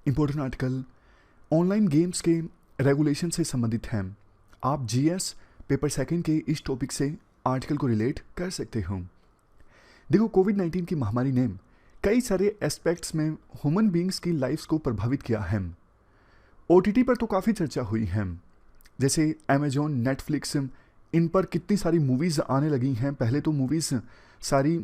Important article online games के regulation से संबंधित हैं। आप जीएस पेपर सेकंड के इस टॉपिक से आर्टिकल को रिलेट कर सकते हो। देखो, कोविड-19 की महामारी ने कई सारे एस्पेक्ट्स में ह्यूमन बींग्स की लाइफ्स को प्रभावित किया है। ओटीटी पर तो काफ़ी चर्चा हुई है, जैसे अमेजोन, नेटफ्लिक्स, इन पर कितनी सारी मूवीज़ आने लगी हैं। पहले तो मूवीज़ सारी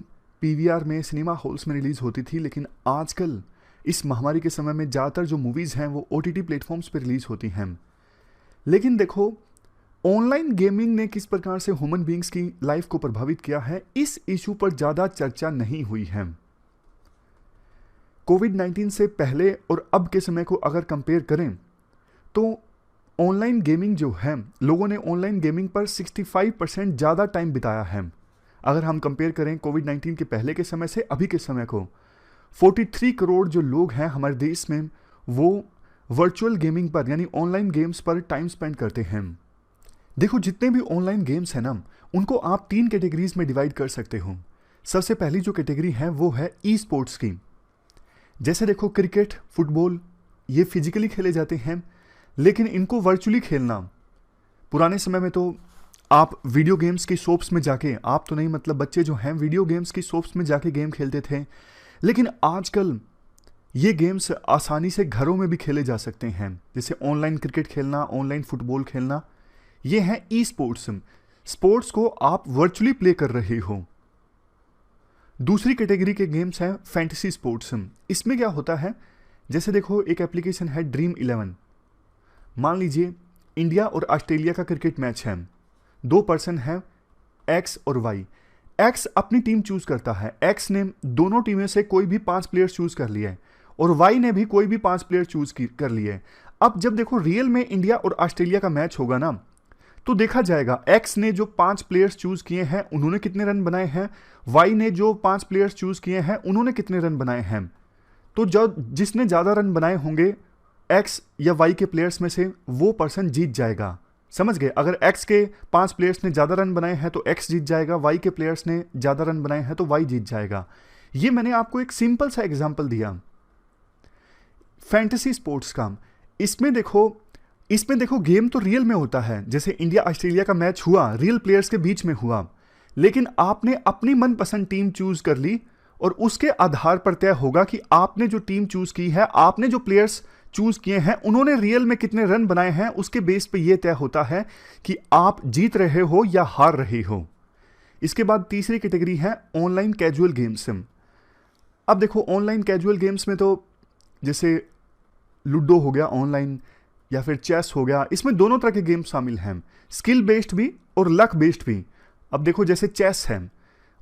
पीवीआर में, सिनेमा हॉल्स में रिलीज़ होती थी, लेकिन आजकल इस महामारी के समय में ज़्यादातर जो मूवीज़ हैं वो ओटीटी प्लेटफॉर्म्स पर रिलीज़ होती हैं। लेकिन देखो, ऑनलाइन गेमिंग ने किस प्रकार से ह्यूमन बींग्स की लाइफ को प्रभावित किया है, इस इशू पर ज़्यादा चर्चा नहीं हुई है। कोविड-19 से पहले और अब के समय को अगर कंपेयर करें तो ऑनलाइन गेमिंग जो है, लोगों ने ऑनलाइन गेमिंग पर 65% ज़्यादा टाइम बिताया है। अगर हम कंपेयर करें कोविड-19 के पहले के समय से अभी के समय को, 43 करोड़ जो लोग हैं हमारे देश में, वो वर्चुअल गेमिंग पर यानी ऑनलाइन गेम्स पर टाइम स्पेंड करते हैं। देखो, जितने भी ऑनलाइन गेम्स हैं ना, उनको आप 3 कैटेगरीज में डिवाइड कर सकते हो। सबसे पहली जो कैटेगरी है वो है ई स्पोर्ट्स की। जैसे देखो, क्रिकेट, फुटबॉल, ये फिजिकली खेले जाते हैं, लेकिन इनको वर्चुअली खेलना, पुराने समय में तो आप वीडियो गेम्स की शॉप्स में जाके, आप तो नहीं मतलब बच्चे जो हैं वीडियो गेम्स की शॉप्स में जाके गेम खेलते थे, लेकिन आजकल ये गेम्स आसानी से घरों में भी खेले जा सकते हैं। जैसे ऑनलाइन क्रिकेट खेलना, ऑनलाइन फुटबॉल खेलना, ये है ई स्पोर्ट्स। स्पोर्ट्स को आप वर्चुअली प्ले कर रहे हो। दूसरी कैटेगरी के गेम्स हैं फैंटेसी स्पोर्ट्स। इसमें क्या होता है, जैसे देखो, एक एप्लीकेशन है ड्रीम 11। मान लीजिए इंडिया और ऑस्ट्रेलिया का क्रिकेट मैच है, 2 पर्सन हैं एक्स और वाई। एक्स अपनी टीम चूज करता है, एक्स ने दोनों टीमें से कोई भी 5 प्लेयर्स चूज कर लिए और वाई ने भी कोई भी 5 प्लेयर चूज कर लिए। अब जब देखो रियल में इंडिया और ऑस्ट्रेलिया का मैच होगा ना, तो देखा जाएगा एक्स ने जो 5 प्लेयर्स चूज किए हैं उन्होंने कितने रन बनाए हैं, वाई ने जो 5 प्लेयर्स चूज किए हैं उन्होंने कितने रन बनाए हैं। तो जब जिसने ज़्यादा रन बनाए होंगे एक्स या वाई के प्लेयर्स में से, वो पर्सन जीत जाएगा। समझ गए? अगर एक्स के 5 प्लेयर्स ने ज़्यादा रन बनाए हैं तो एक्स जीत जाएगा, वाई के प्लेयर्स ने ज़्यादा रन बनाए हैं तो वाई जीत जाएगा। ये मैंने आपको एक सिंपल सा एग्जाम्पल दिया फैंटेसी स्पोर्ट्स का। इसमें देखो गेम तो रियल में होता है, जैसे इंडिया ऑस्ट्रेलिया का मैच हुआ, रियल प्लेयर्स के बीच में हुआ, लेकिन आपने अपनी मनपसंद टीम चूज कर ली और उसके आधार पर तय होगा कि आपने जो टीम चूज की है, आपने जो प्लेयर्स चूज किए हैं, उन्होंने रियल में कितने रन बनाए हैं। उसके बेस पे यह तय होता है कि आप जीत रहे हो या हार रहे हो। इसके बाद तीसरी कैटेगरी है ऑनलाइन कैजुअल गेम्स। अब देखो, ऑनलाइन कैजुअल गेम्स में तो जैसे लूडो हो गया ऑनलाइन, या फिर चेस हो गया, इसमें दोनों तरह के गेम शामिल हैं, स्किल बेस्ड भी और लक बेस्ड भी। अब देखो, जैसे चेस है,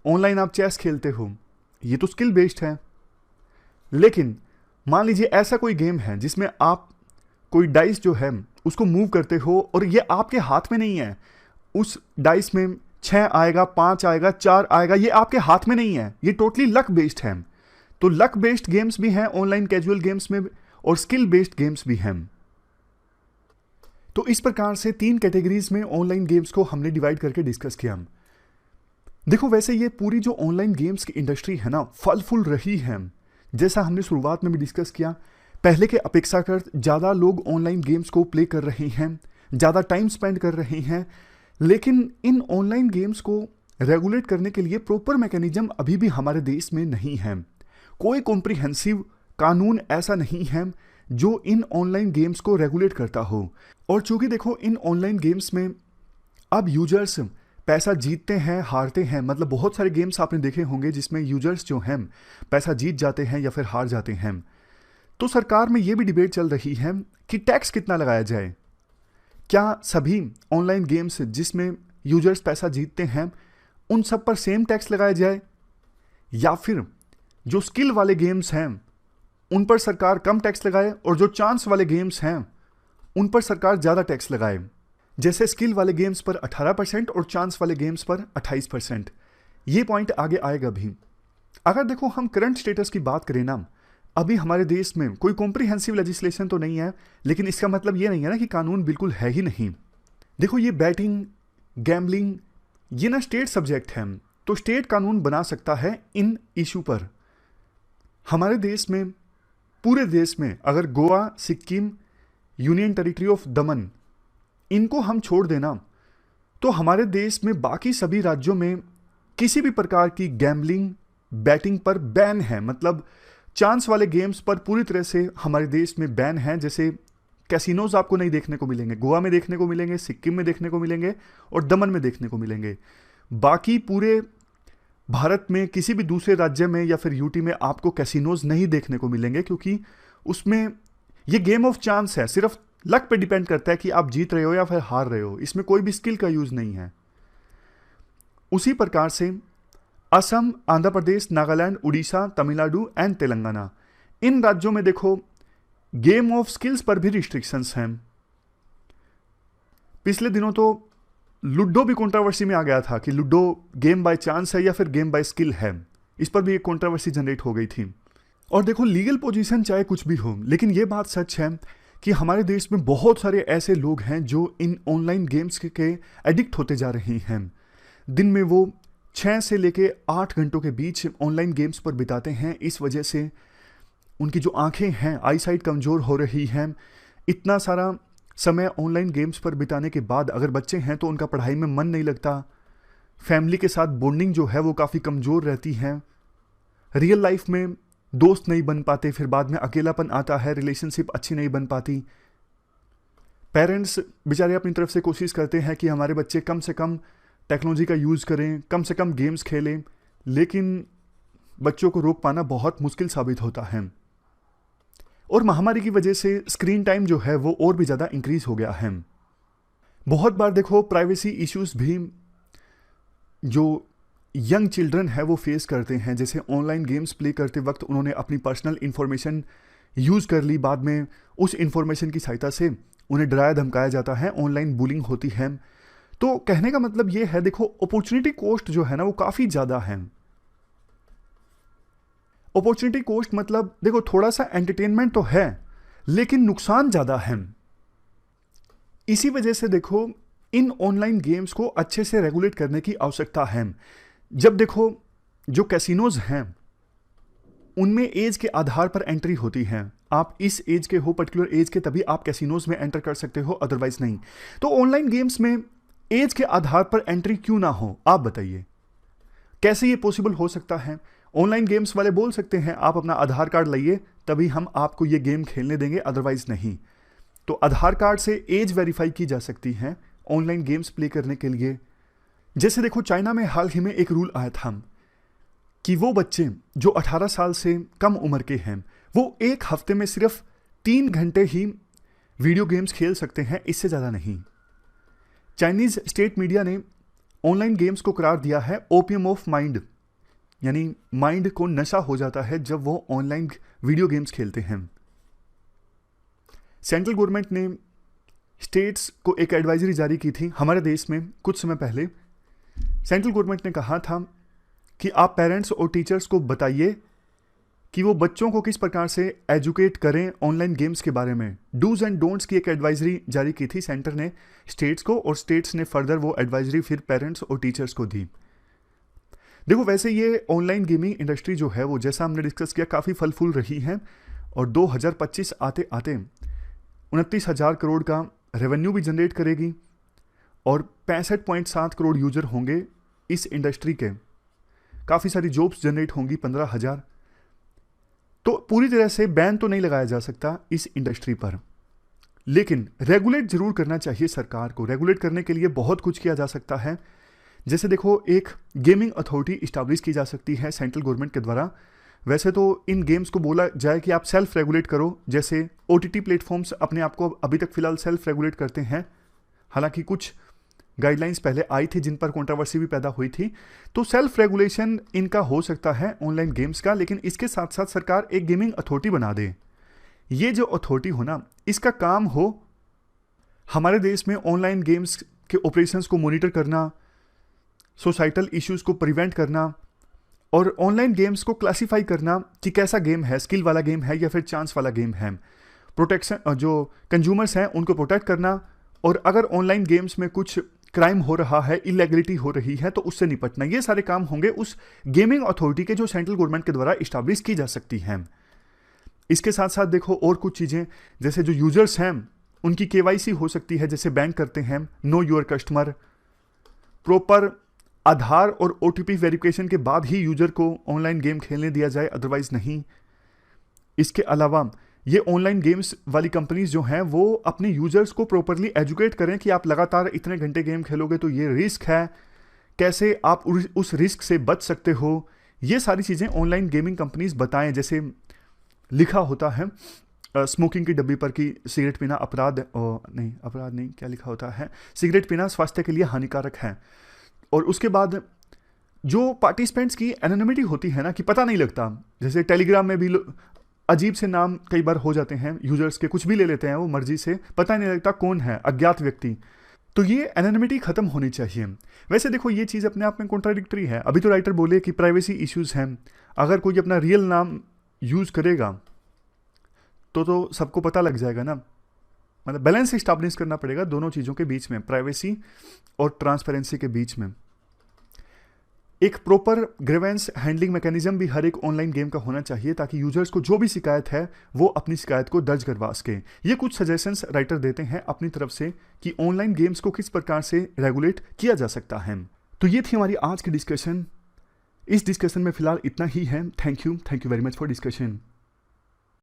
ऑनलाइन आप चेस खेलते हो, ये तो स्किल बेस्ड है। लेकिन मान लीजिए ऐसा कोई गेम है जिसमें आप कोई डाइस जो है उसको मूव करते हो और ये आपके हाथ में नहीं है। उस डाइस में 6 आएगा, 5 आएगा, 4 आएगा, ये आपके हाथ में नहीं है, ये टोटली लक बेस्ड है। तो लक बेस्ड गेम्स भी हैं ऑनलाइन कैजुअल गेम्स में और स्किल बेस्ड गेम्स भी हैं। तो इस प्रकार से 3 कैटेगरीज में ऑनलाइन गेम्स को हमने डिवाइड करके डिस्कस किया। देखो, वैसे ये पूरी जो ऑनलाइन गेम्स की इंडस्ट्री है ना, फल फूल रही है। जैसा हमने शुरुआत में भी डिस्कस किया, पहले के अपेक्षाकृत ज़्यादा लोग ऑनलाइन गेम्स को प्ले कर रहे हैं, ज़्यादा टाइम स्पेंड कर रहे हैं। लेकिन इन ऑनलाइन गेम्स को रेगुलेट करने के लिए प्रॉपर मैकेनिज्म अभी भी हमारे देश में नहीं है। कोई कॉम्प्रिहेंसिव कानून ऐसा नहीं है जो इन ऑनलाइन गेम्स को रेगुलेट करता हो। और चूंकि देखो, इन ऑनलाइन गेम्स में अब यूजर्स पैसा जीतते हैं, हारते हैं, मतलब बहुत सारे गेम्स आपने देखे होंगे जिसमें यूजर्स जो हैं पैसा जीत जाते हैं या फिर हार जाते हैं। तो सरकार में ये भी डिबेट चल रही है कि टैक्स कितना लगाया जाए। क्या सभी ऑनलाइन गेम्स जिसमें यूजर्स पैसा जीतते हैं उन सब पर सेम टैक्स लगाया जाए, या फिर जो स्किल वाले गेम्स हैं उन पर सरकार कम टैक्स लगाए और जो चांस वाले गेम्स हैं उन पर सरकार ज़्यादा टैक्स लगाए। जैसे स्किल वाले गेम्स पर 18% और चांस वाले गेम्स पर 28%। ये पॉइंट आगे आएगा भी। अगर देखो हम करंट स्टेटस की बात करें ना, अभी हमारे देश में कोई कॉम्प्रिहेंसिव लेजिस्लेशन तो नहीं है, लेकिन इसका मतलब ये नहीं है ना कि कानून बिल्कुल है ही नहीं। देखो, ये बैटिंग, गैम्बलिंग, ये ना स्टेट सब्जेक्ट है, तो स्टेट कानून बना सकता है इन इशू पर। हमारे देश में पूरे देश में अगर Goa, Sikkim, union territory of दमन, इनको हम छोड़ देना, तो हमारे देश में बाकी सभी राज्यों में किसी भी प्रकार की गैम्बलिंग, बैटिंग पर बैन है। मतलब चांस वाले गेम्स पर पूरी तरह से हमारे देश में बैन है। जैसे कैसीनोज आपको नहीं देखने को मिलेंगे, गोवा में देखने को मिलेंगे, सिक्किम में देखने को मिलेंगे और दमन में देखने को मिलेंगे। बाकी पूरे भारत में किसी भी दूसरे राज्य में या फिर यूटी में आपको कैसीनोज नहीं देखने को मिलेंगे, क्योंकि उसमें ये गेम ऑफ चांस है, सिर्फ लक पे डिपेंड करता है कि आप जीत रहे हो या फिर हार रहे हो। इसमें कोई भी स्किल का यूज नहीं है। उसी प्रकार से असम, आंध्र प्रदेश, नागालैंड, उड़ीसा, तमिलनाडु एंड तेलंगाना, इन राज्यों में देखो गेम ऑफ स्किल्स पर भी रिस्ट्रिक्शंस हैं। पिछले दिनों तो लूडो भी कंट्रोवर्सी में आ गया था कि लूडो गेम बाय चांस है या फिर गेम बाय स्किल है। इस पर भी एक कंट्रोवर्सी जनरेट हो गई थी। और देखो लीगल पोजीशन चाहे कुछ भी हो, लेकिन ये बात सच है कि हमारे देश में बहुत सारे ऐसे लोग हैं जो इन ऑनलाइन गेम्स के एडिक्ट होते जा रहे हैं। दिन में वो 6 से लेके 8 घंटों के बीच ऑनलाइन गेम्स पर बिताते हैं। इस वजह से उनकी जो आंखें हैं, आई साइट कमज़ोर हो रही हैं। इतना सारा समय ऑनलाइन गेम्स पर बिताने के बाद अगर बच्चे हैं तो उनका पढ़ाई में मन नहीं लगता, फैमिली के साथ बॉन्डिंग जो है वो काफ़ी कमज़ोर रहती है, रियल लाइफ में दोस्त नहीं बन पाते, फिर बाद में अकेलापन आता है, रिलेशनशिप अच्छी नहीं बन पाती। पेरेंट्स बेचारे अपनी तरफ से कोशिश करते हैं कि हमारे बच्चे कम से कम टेक्नोलॉजी का यूज़ करें, कम से कम गेम्स खेलें, लेकिन बच्चों को रोक पाना बहुत मुश्किल साबित होता है। और महामारी की वजह से स्क्रीन टाइम जो है वो और भी ज़्यादा इंक्रीज हो गया है। बहुत बार देखो प्राइवेसी इश्यूज भी जो यंग चिल्ड्रन है वो फेस करते हैं। जैसे ऑनलाइन गेम्स प्ले करते वक्त उन्होंने अपनी पर्सनल इन्फॉर्मेशन यूज़ कर ली, बाद में उस इन्फॉर्मेशन की सहायता से उन्हें डराया धमकाया जाता है, ऑनलाइन बुलिंग होती है। तो कहने का मतलब ये है, देखो अपॉर्चुनिटी कॉस्ट जो है ना वो काफ़ी ज़्यादा है। अपॉर्चुनिटी कॉस्ट मतलब देखो थोड़ा सा एंटरटेनमेंट तो है लेकिन नुकसान ज़्यादा है। इसी वजह से देखो इन ऑनलाइन गेम्स को अच्छे से रेगुलेट करने की आवश्यकता है। जब देखो जो कैसीनोज हैं उनमें एज के आधार पर एंट्री होती है। आप इस एज के हो, पर्टिकुलर एज के, तभी आप कैसीनोज में एंटर कर सकते हो, अदरवाइज नहीं। तो ऑनलाइन गेम्स में एज के आधार पर एंट्री क्यों ना हो, आप बताइए कैसे ये पॉसिबल हो सकता है। ऑनलाइन गेम्स वाले बोल सकते हैं आप अपना आधार कार्ड लाइए तभी हम आपको ये गेम खेलने देंगे, अदरवाइज नहीं। तो आधार कार्ड से एज वेरीफाई की जा सकती है ऑनलाइन गेम्स प्ले करने के लिए। जैसे देखो चाइना में हाल ही में एक रूल आया था कि वो बच्चे जो 18 साल से कम उम्र के हैं वो एक हफ्ते में सिर्फ 3 घंटे ही वीडियो गेम्स खेल सकते हैं, इससे ज़्यादा नहीं। चाइनीज स्टेट मीडिया ने ऑनलाइन गेम्स को करार दिया है ओपियम ऑफ माइंड, यानी माइंड को नशा हो जाता है जब वो ऑनलाइन वीडियो गेम्स खेलते हैं। सेंट्रल गवर्नमेंट ने स्टेट्स को एक एडवाइजरी जारी की थी हमारे देश में कुछ समय पहले। सेंट्रल गवर्नमेंट ने कहा था कि आप पेरेंट्स और टीचर्स को बताइए कि वो बच्चों को किस प्रकार से एजुकेट करें ऑनलाइन गेम्स के बारे में। डूज एंड डोंट्स की एक एडवाइजरी जारी की थी सेंटर ने स्टेट्स को, और स्टेट्स ने फर्दर वो एडवाइजरी फिर पेरेंट्स और टीचर्स को दी। देखो वैसे ये ऑनलाइन गेमिंग इंडस्ट्री जो है वो, जैसा हमने डिस्कस किया, काफ़ी फल फूल रही है और 2025 आते आते 29,000 करोड़ का रेवेन्यू भी जनरेट करेगी और 65.7 करोड़ यूजर होंगे इस इंडस्ट्री के। काफ़ी सारी जॉब्स जनरेट होंगी, 15,000। तो पूरी तरह से बैन तो नहीं लगाया जा सकता इस इंडस्ट्री पर, लेकिन रेगुलेट जरूर करना चाहिए सरकार को। रेगुलेट करने के लिए बहुत कुछ किया जा सकता है। जैसे देखो एक गेमिंग अथॉरिटी इस्टेब्लिश की जा सकती है सेंट्रल गवर्नमेंट के द्वारा। वैसे तो इन गेम्स को बोला जाए कि आप सेल्फ रेगुलेट करो, जैसे OTT प्लेटफॉर्म्स अपने आप को अभी तक फिलहाल सेल्फ रेगुलेट करते हैं। हालांकि कुछ गाइडलाइंस पहले आई थी जिन पर कंट्रोवर्सी भी पैदा हुई थी। तो सेल्फ रेगुलेशन इनका हो सकता है ऑनलाइन गेम्स का, लेकिन इसके साथ साथ सरकार एक गेमिंग अथॉरिटी बना दे। ये जो अथॉरिटी हो ना, इसका काम हो हमारे देश में ऑनलाइन गेम्स के ऑपरेशंस को मॉनिटर करना, सोसाइटल इश्यूज को प्रिवेंट करना और ऑनलाइन गेम्स को क्लासीफाई करना कि कैसा गेम है, स्किल वाला गेम है या फिर चांस वाला गेम है। प्रोटेक्शन, जो कंज्यूमर्स हैं उनको प्रोटेक्ट करना, और अगर ऑनलाइन गेम्स में कुछ क्राइम हो रहा है, इलीगलिटी हो रही है, तो उससे निपटना। ये सारे काम होंगे उस गेमिंग अथॉरिटी के जो सेंट्रल गवर्नमेंट के द्वारा इस्टेब्लिश की जा सकती हैं। इसके साथ साथ देखो और कुछ चीज़ें, जैसे जो यूजर्स हैं उनकी केवाईसी हो सकती है, जैसे बैंक करते हैं, नो योर कस्टमर, प्रॉपर आधार और ओटीपी वेरिफिकेशन के बाद ही यूजर को ऑनलाइन गेम खेलने दिया जाए, अदरवाइज नहीं। इसके अलावा ये ऑनलाइन गेम्स वाली कंपनीज जो हैं वो अपने यूजर्स को प्रॉपरली एजुकेट करें कि आप लगातार इतने घंटे गेम खेलोगे तो ये रिस्क है, कैसे आप उस रिस्क से बच सकते हो, ये सारी चीज़ें ऑनलाइन गेमिंग कंपनीज बताएं। जैसे लिखा होता है स्मोकिंग की डब्बी पर कि सिगरेट पीना अपराध नहीं, क्या लिखा होता है, सिगरेट पीना स्वास्थ्य के लिए हानिकारक है। और उसके बाद जो पार्टिसिपेंट्स की एनोनिमिटी होती है ना, कि पता नहीं लगता, जैसे टेलीग्राम में भी अजीब से नाम कई बार हो जाते हैं यूजर्स के, कुछ भी ले लेते हैं वो मर्जी से, पता नहीं लगता कौन है, अज्ञात व्यक्ति। तो ये एनोनिमिटी खत्म होनी चाहिए। वैसे देखो ये चीज़ अपने आप में कॉन्ट्राडिक्टरी है। अभी तो राइटर बोले कि प्राइवेसी इश्यूज हैं, अगर कोई अपना रियल नाम यूज करेगा तो सबको पता लग जाएगा ना। मतलब बैलेंस इस्टेब्लिश करना पड़ेगा दोनों चीज़ों के बीच में, प्राइवेसी और ट्रांसपेरेंसी के बीच में। एक प्रॉपर ग्रीवेंस हैंडलिंग मैकेनिज्म भी हर एक ऑनलाइन गेम का होना चाहिए, ताकि यूजर्स को जो भी शिकायत है वो अपनी शिकायत को दर्ज करवा सके। ये कुछ सजेशंस राइटर देते हैं अपनी तरफ से कि ऑनलाइन गेम्स को किस प्रकार से रेगुलेट किया जा सकता है। तो ये थी हमारी आज की डिस्कशन। इस डिस्कशन में फिलहाल इतना ही है। Thank you very much for discussion.